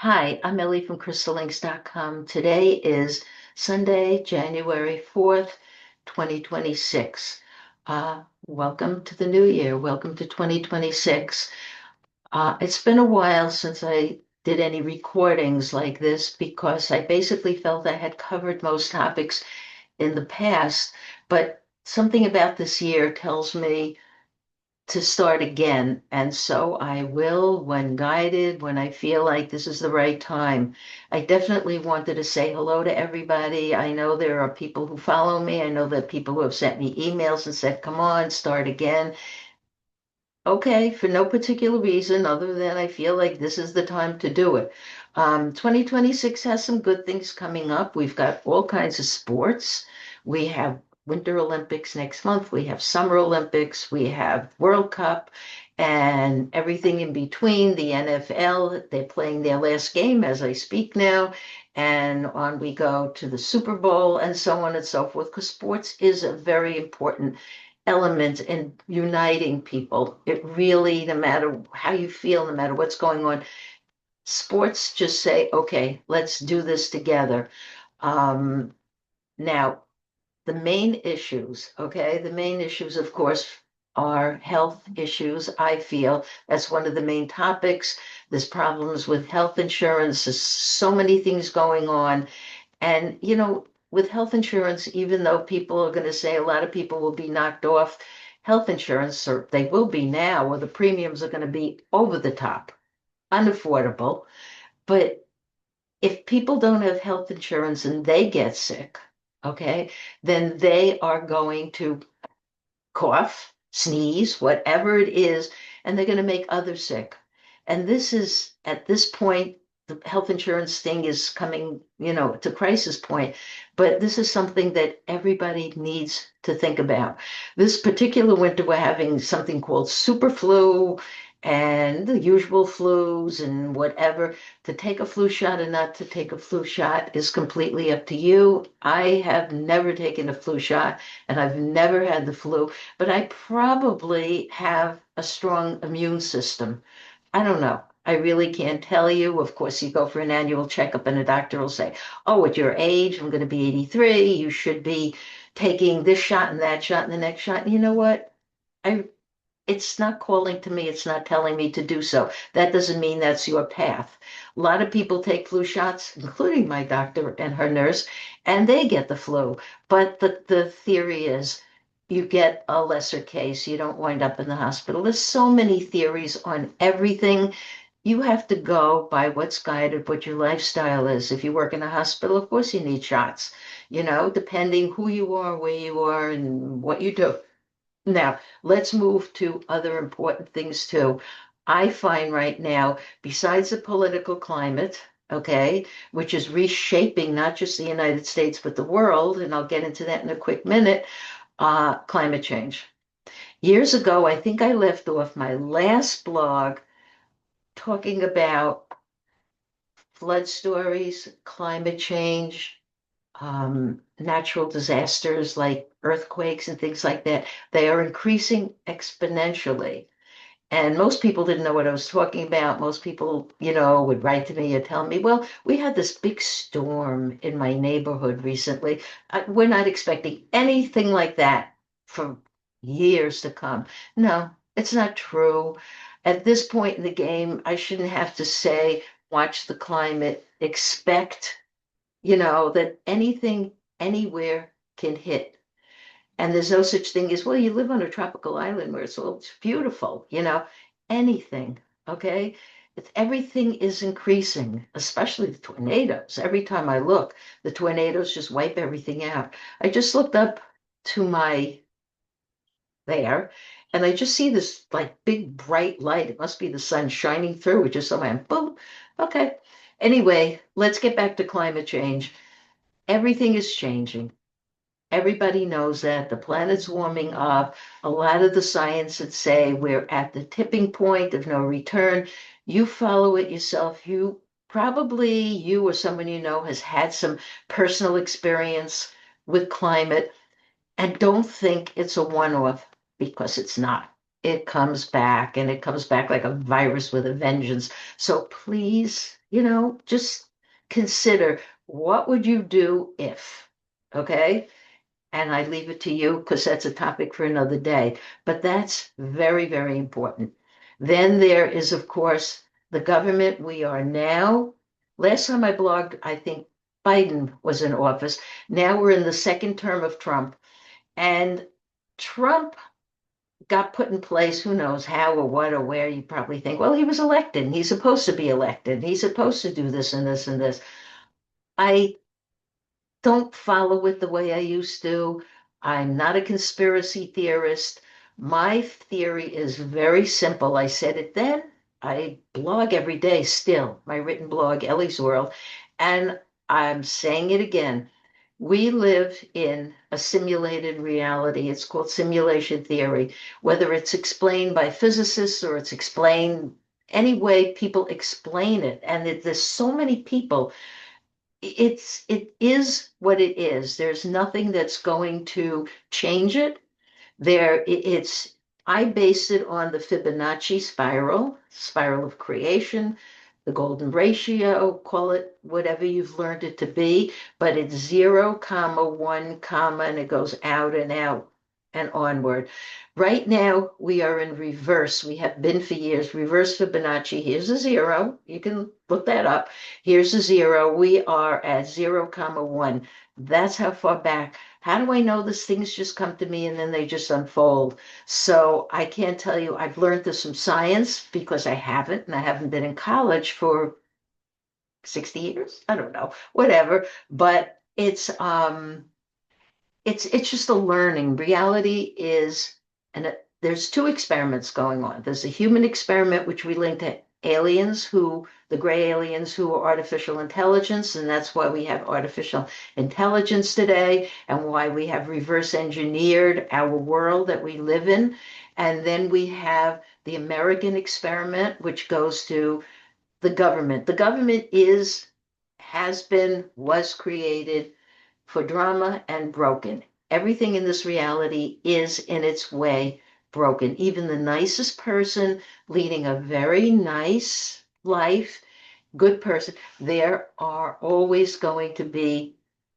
Hi, I'm Ellie from crystallinks.com. Today is Sunday, January 4th, 2026. Welcome to the new year. Welcome to 2026. It's been a while since I did any recordings like this because I basically felt I had covered most topics in the past, but something about this year tells me to start again. And so I will when guided, when I feel like this is the right time. I definitely wanted to say hello to everybody. I know there are people who follow me. I know that people who have sent me emails and said, come on, start again. Okay, for no particular reason other than I feel like this is the time to do it. 2026 has some good things coming up. We've got all kinds of sports. We have Winter Olympics next month. We have Summer Olympics. We have World Cup and everything in between. The NFL, they're playing their last game as I speak now. And on we go to the Super Bowl and so on and so forth, because sports is a very important element in uniting people. It really, no matter how you feel, no matter what's going on, sports just say, okay, let's do this together. Um, Now, the main issues, okay, the main issues, of course, are health issues. I feel that's one of the main topics. There's problems with health insurance. There's so many things going on. And, with health insurance, even though people are going to say a lot of people will be knocked off health insurance, or they will be now, or the premiums are going to be over the top, unaffordable. But if people don't have health insurance and they get sick, okay, then they are going to cough, sneeze, whatever it is, and they're going to make others sick. And this is, at this point, the health insurance thing is coming, to crisis point. But this is something that everybody needs to think about. This particular winter, we're having something called super flu and the usual flus and whatever. To take a flu shot or not to take a flu shot is completely up to you. I have never taken a flu shot and I've never had the flu, but I probably have a strong immune system. I don't know. I really can't tell you. Of course, you go for an annual checkup and a doctor will say, oh, at your age, I'm going to be 83. You should be taking this shot and that shot and the next shot. And you know what? I It's not calling to me. It's not telling me to do so. That doesn't mean that's your path. A lot of people take flu shots, including my doctor and her nurse, and they get the flu. But the theory is you get a lesser case. You don't wind up in the hospital. There's so many theories on everything. You have to go by what's guided, what your lifestyle is. If you work in a hospital, of course you need shots, depending who you are, where you are, and what you do. Now, let's move to other important things too. I find right now, besides the political climate, okay, which is reshaping not just the United States, but the world, and I'll get into that in a quick minute, climate change. Years ago, I think I left off my last blog talking about flood stories, climate change, natural disasters like earthquakes and things like that. They are increasing exponentially. And most people didn't know what I was talking about. Most people, would write to me and tell me, well, we had this big storm in my neighborhood recently. We're not expecting anything like that for years to come. No, it's not true. At this point in the game, I shouldn't have to say, watch the climate, expect, that anything anywhere can hit. And there's no such thing as, well, you live on a tropical island where it's beautiful, anything, okay? Everything is increasing, especially the tornadoes. Every time I look, the tornadoes just wipe everything out. I just looked up to my there, and I just see this like big bright light. It must be the sun shining through. It just so man, boom. Okay. Anyway, let's get back to climate change. Everything is changing. Everybody knows that the planet's warming up. A lot of the science that say we're at the tipping point of no return. You follow it yourself. You or someone you know has had some personal experience with climate, and don't think it's a one-off because it's not. it comes back, and it comes back like a virus with a vengeance. So please, just consider, what would you do if, okay? And I leave it to you because that's a topic for another day. But that's very, very important. Then there is, of course, the government we are now. Last time I blogged, I think Biden was in office. Now we're in the second term of Trump. And Trump got put in place, who knows how or what or where. You probably think, well, he was elected and he's supposed to be elected. He's supposed to do this and this and this. I don't follow it the way I used to. I'm not a conspiracy theorist. My theory is very simple. I said it then. I blog every day still, my written blog, Ellie's World. And I'm saying it again. We live in a simulated reality. It's called simulation theory. Whether it's explained by physicists or it's explained any way people explain it. And there's so many people, it is what it is. There's nothing that's going to change it. It's I base it on the Fibonacci spiral of creation, the golden ratio, call it whatever you've learned it to be, but it's 0, comma, 1, comma, and it goes out and out and onward. Right now, we are in reverse. We have been for years. Reverse Fibonacci. Here's a 0. You can look that up. Here's a 0. We are at 0, comma, 1. That's how far back. How do I know these things just come to me and then they just unfold? So I can't tell you. I've learned this from science because I haven't, and I haven't been in college for 60 years. I don't know, whatever. But it's just a learning. Reality is, and there's two experiments going on. There's a human experiment, which we link to aliens, the gray aliens who are artificial intelligence, and that's why we have artificial intelligence today, and why we have reverse engineered our world that we live in. And then we have the American experiment, which goes to the government. The government has been, was created for drama and broken. Everything in this reality is in its way broken. Even the nicest person leading a very nice life, good person, there are always going to be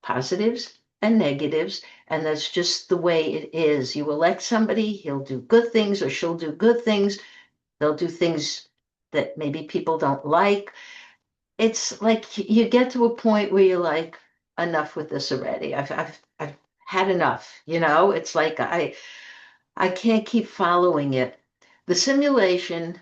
positives and negatives, and that's just the way it is. You elect somebody, he'll do good things or she'll do good things. They'll do things that maybe people don't like. It's like you get to a point where you're like, enough with this already. I've had enough. It's like I can't keep following it. The simulation,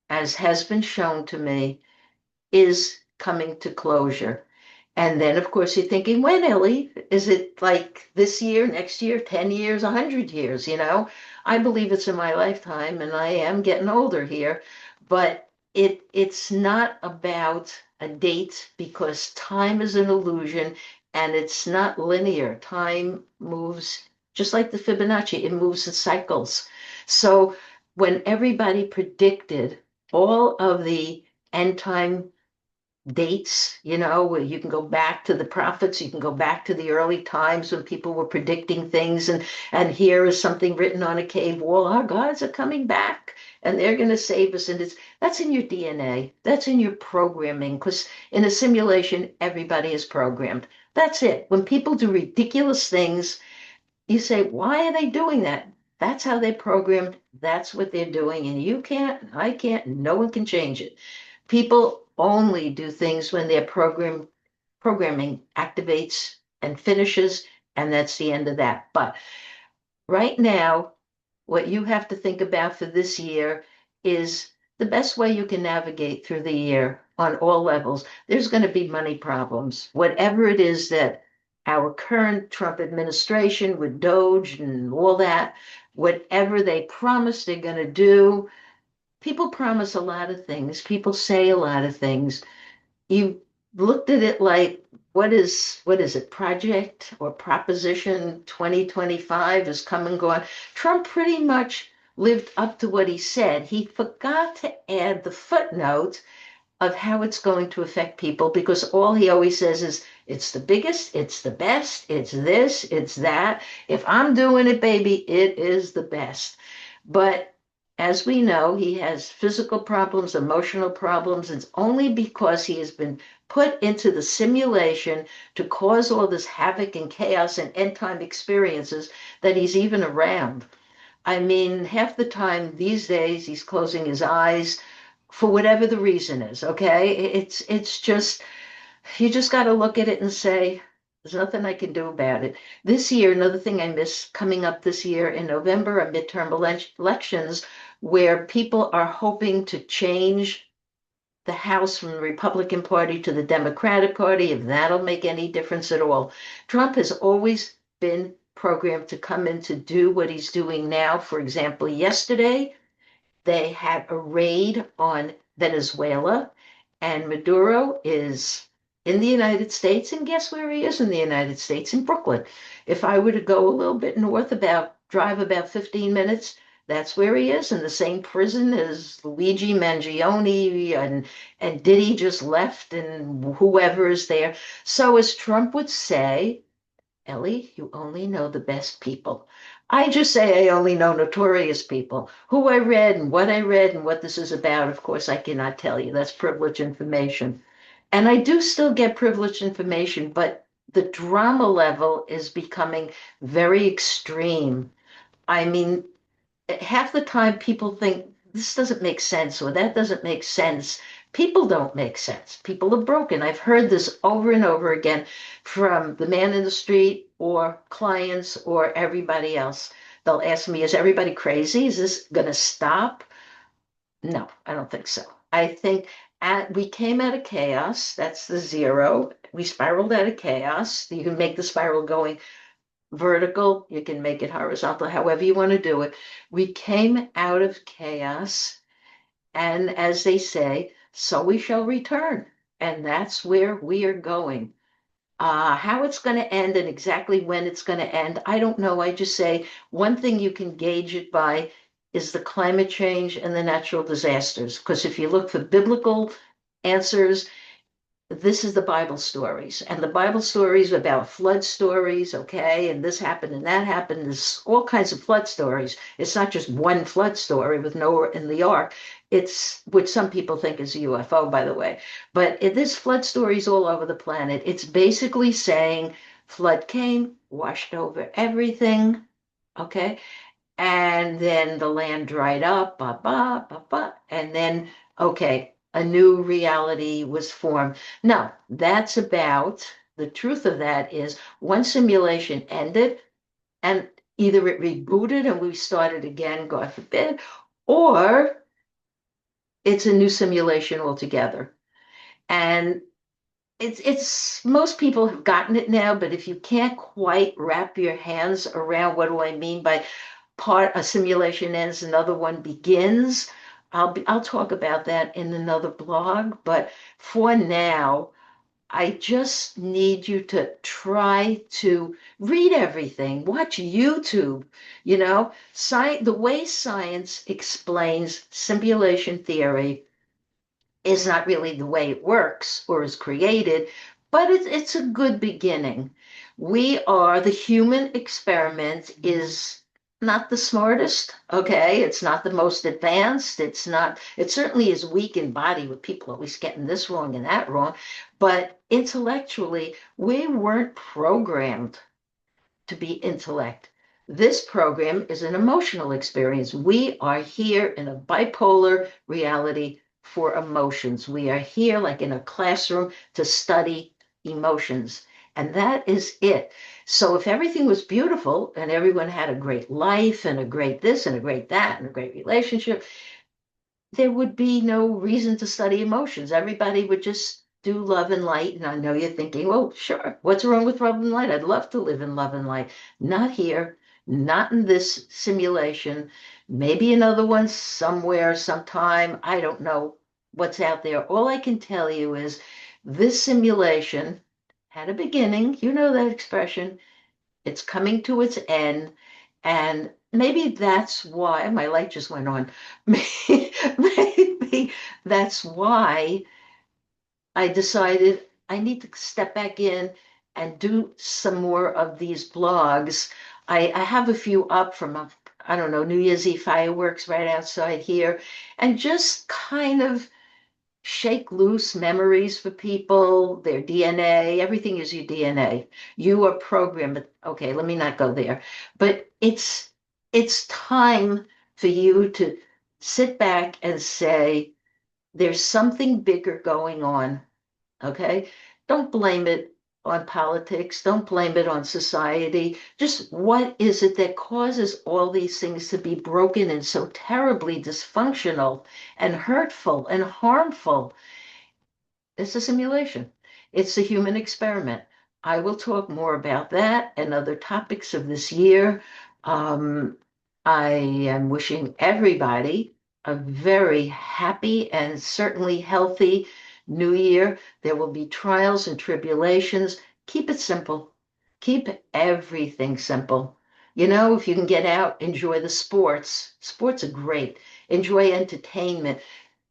as has been shown to me, is coming to closure. And then, of course, you're thinking, when, Ellie? Is it like this year, next year, 10 years, 100 years? I believe it's in my lifetime, and I am getting older here. But it's not about a date, because time is an illusion and it's not linear. Time moves just like the Fibonacci, it moves in cycles. So when everybody predicted all of the end time dates, where you can go back to the prophets, you can go back to the early times when people were predicting things, and here is something written on a cave wall: our gods are coming back and they're going to save us. And that's in your DNA, that's in your programming, because in a simulation everybody is programmed. That's it. When people do ridiculous things, you say, why are they doing that? That's how they're programmed. That's what they're doing, and you can't, I can't, no one can change it. People only do things when their programming activates and finishes, and that's the end of that. But right now, what you have to think about for this year is the best way you can navigate through the year on all levels. There's going to be money problems, whatever it is that our current Trump administration with Doge and all that, whatever they promise they're going to do. People promise a lot of things. People say a lot of things. You looked at it like, what is it, project or proposition 2025 is come and gone. Trump pretty much lived up to what he said. He forgot to add the footnote of how it's going to affect people, because all he always says is, it's the biggest, it's the best, it's this, it's that. If I'm doing it, baby, it is the best. But as we know, he has physical problems, emotional problems. It's only because he has been put into the simulation to cause all this havoc and chaos and end time experiences that he's even around. I mean, half the time these days he's closing his eyes for whatever the reason is, okay? It's just you just got to look at it and say, there's nothing I can do about it. This year, another thing I miss coming up this year in November are midterm elections where people are hoping to change the House from the Republican Party to the Democratic Party, if that'll make any difference at all. Trump has always been programmed to come in to do what he's doing now. For example, yesterday, they had a raid on Venezuela, and Maduro is in the United States. And guess where he is in the United States? In Brooklyn. If I were to go a little bit north, drive about 15 minutes, that's where he is, in the same prison as Luigi Mangione and Diddy just left and whoever is there. So as Trump would say, Ellie, you only know the best people. I just say I only know notorious people. Who I read and what this is about, of course, I cannot tell you. That's privileged information. And I do still get privileged information, but the drama level is becoming very extreme. I mean, half the time people think this doesn't make sense or that doesn't make sense. People don't make sense. People are broken. I've heard this over and over again from the man in the street or clients or everybody else. They'll ask me, is everybody crazy? Is this going to stop? No, I don't think so. I think we came out of chaos. That's the zero. We spiraled out of chaos. You can make the spiral going vertical, you can make it horizontal, however you want to do it. We came out of chaos, and as they say, so we shall return. And that's where we are going. How it's going to end and exactly when it's going to end, I don't know. I just say one thing you can gauge it by is the climate change and the natural disasters. Because if you look for biblical answers, this is the Bible stories, and the Bible stories about flood stories, okay, and this happened and that happened. There's all kinds of flood stories. It's not just one flood story with Noah in the ark. It's which some people think is a UFO, by the way, but there's flood stories all over the planet. It's basically saying flood came, washed over everything, okay, and then the land dried up, and then, okay, a new reality was formed. No, that's about the truth of that is one simulation ended and either it rebooted and we started again, God forbid, or it's a new simulation altogether. And it's most people have gotten it now, but if you can't quite wrap your hands around what do I mean by part a simulation ends, another one begins. I'll talk about that in another blog, but for now, I just need you to try to read everything, watch YouTube, the way science explains simulation theory is not really the way it works or is created, but it's a good beginning. The human experiment is not the smartest, okay? It's not the most advanced. It certainly is weak in body with people always getting this wrong and that wrong. But intellectually, we weren't programmed to be intellect. This program is an emotional experience. We are here in a bipolar reality for emotions. We are here, like in a classroom, to study emotions. And that is it. So if everything was beautiful and everyone had a great life and a great this and a great that and a great relationship, there would be no reason to study emotions. Everybody would just do love and light. And I know you're thinking, well, sure, what's wrong with love and light? I'd love to live in love and light. Not here, not in this simulation. Maybe another one somewhere, sometime. I don't know what's out there. All I can tell you is this simulation had a beginning. You know that expression. It's coming to its end. And maybe that's why my light just went on. Maybe that's why I decided I need to step back in and do some more of these blogs. I have a few up from I don't know, New Year's Eve fireworks right outside here, and just kind of shake loose memories for people, their DNA. Everything is your DNA. You are programmed. But okay, let me not go there. But it's time for you to sit back and say, there's something bigger going on. Okay? Don't blame it on politics. Don't blame it on society. Just what is it that causes all these things to be broken and so terribly dysfunctional and hurtful and harmful? It's a simulation. It's a human experiment. I will talk more about that and other topics of this year. Um, I am wishing everybody a very happy and certainly healthy new year. There will be trials and tribulations. Keep it simple. Keep everything simple. You know, if you can get out, enjoy the sports. Sports are great. Enjoy entertainment.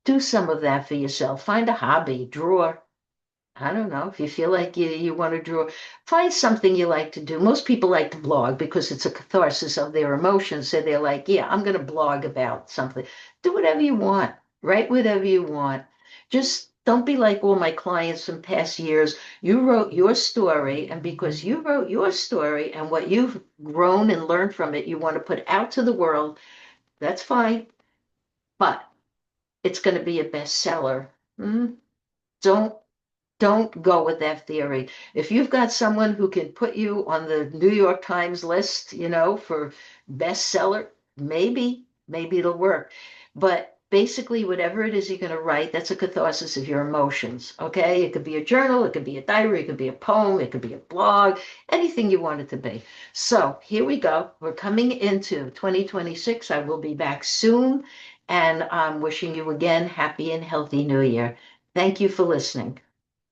Do some of that for yourself. Find a hobby, draw. I don't know if you feel like you want to draw, find something you like to do. Most people like to blog because it's a catharsis of their emotions. So they're like, yeah, I'm going to blog about something. Do whatever you want, write whatever you want. Just don't be like all my clients from past years. You wrote your story, and because you wrote your story and what you've grown and learned from it, you want to put out to the world. That's fine, but it's going to be a bestseller. Mm, don't don't go with that theory. If you've got someone who can put you on the New York Times list, for bestseller, maybe it'll work. But basically, whatever it is you're going to write, that's a catharsis of your emotions. Okay. It could be a journal, it could be a diary, it could be a poem, it could be a blog, anything you want it to be. So here we go. We're coming into 2026. I will be back soon. And I'm wishing you again happy and healthy new year. Thank you for listening.